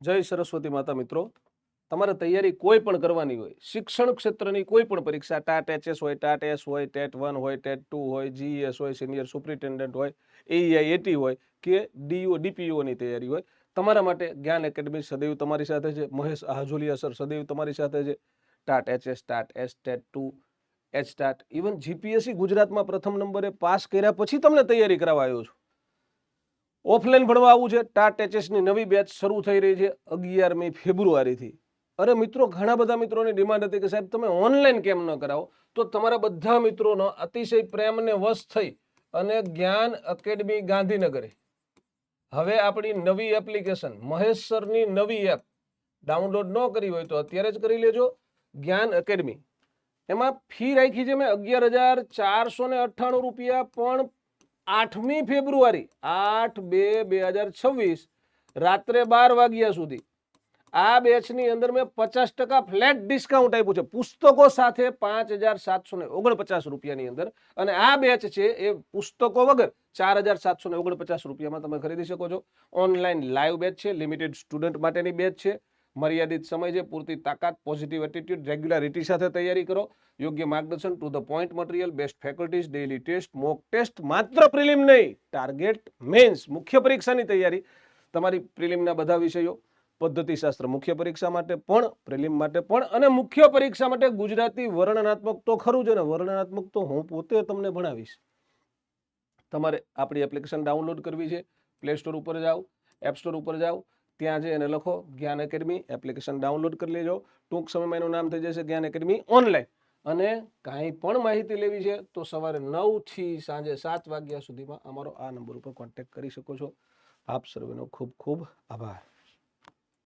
જય સરસ્વતી માતા મિત્રો, તમારે તૈયારી કોઈ પણ કરવાની હોય, શિક્ષણ ક્ષેત્રની કોઈ પણ પરીક્ષા, ટાટ એચએસ હોય, ટાટ એસ હોય, ટેટ 1 હોય, ટેટ 2 હોય, જીએસ હોય, સિનિયર સુપ્રિન્ટેન્ડન્ટ હોય, એઈઆઈ એટી હોય કે ડીઓ ડીપીઓની તૈયારી હોય, તમારા માટે જ્ઞાન એકેડમી સદૈવ તમારી સાથે છે. મહેશ હાજોલિયા સર સદૈવ તમારી સાથે છે. TAT HS, TAT S, TET 2, H TAT, even GPSC ગુજરાતમાં પ્રથમ નંબરે પાસ કર્યા પછી તમને તૈયારી કરાવવા આવ્યો છું. ઓફલાઈન ભણવા આવું છે. ટાટ એચએસની નવી બેચ શરૂ થઈ રહી છે 11મી ફેબ્રુઆરીથી. અરે મિત્રો, ઘણા બધા મિત્રોની ડિમાન્ડ હતી કે સાહેબ તમે ઓનલાઈન કેમ ન કરાવો, તો તમારા બધા મિત્રોનો અતિશય પ્રેમને વશ થઈ અને જ્ઞાન એકેડમી ગાંધીનગરે હવે આપણી નવી એપ્લિકેશન મહેશ સરની નવી એપ ડાઉનલોડ ન કરી હોય તો અત્યારે જ કરી લેજો. જ્ઞાન એકેડમી એમાં ફી રાખી છે મેં 11,498 રૂપિયા, પણ 8મી ફેબ્રુઆરી 8/2/2026 રાત્રે 12 વાગ્યા સુધી આ બેચની અંદર મેં 50% ફ્લેટ ડિસ્કાઉન્ટ આપ્યું છે, પુસ્તકો સાથે 5,749 રૂપિયાની અંદર. અને આ બેચ છે એ પુસ્તકો વગર 4,749 રૂપિયામાં તમે ખરીદી શકો છો. ઓનલાઈન લાઈવ બેચ છે, લિમિટેડ સ્ટુડન્ટ માટેની બેચ છે, મર્યાદિત સમય છે, પૂરતી તાકાત, પોઝિટિવ એટીટ્યુડ, રેગ્યુલારિટી સાથે તૈયારી કરો, યોગ્ય માર્ગદર્શન, to the point material, best faculties, daily test, mock test, માત્ર પ્રિલિમ નહીં, ટાર્ગેટ મેન્સ મુખ્ય પરીક્ષાની તૈયારી, તમારી પ્રિલિમના બધા વિષયો, પદ્ધતિશાસ્ત્ર મુખ્ય પરીક્ષા માટે પણ, પ્રિલિમ માટે પણ, અને મુખ્ય પરીક્ષા માટે ગુજરાતી વર્ણનાત્મક તો ખરું છે ને, વર્ણનાત્મક તો હું પોતે તમને ભણાવીશ. તમારે આપણી એપ્લિકેશન ડાઉનલોડ કરવી છે. પ્લે સ્ટોર ઉપર જાઓ, એપ સ્ટોર ઉપર જાઓ, ત્યાં જઈ અને લખો જ્ઞાન એકેડમી, એપ્લિકેશન ડાઉનલોડ કરી લેજો. ટૂંક સમયમાં એનું નામ થઈ જશે જ્ઞાન એકેડમી ઓનલાઈન. અને કાંઈ પણ માહિતી લેવી છે તો સવારે 9 થી સાંજે 7 વાગ્યા સુધીમાં અમારો આ નંબર ઉપર કોન્ટેક્ટ કરી શકો છો. આપ સર્વેનો ખૂબ ખૂબ આભાર.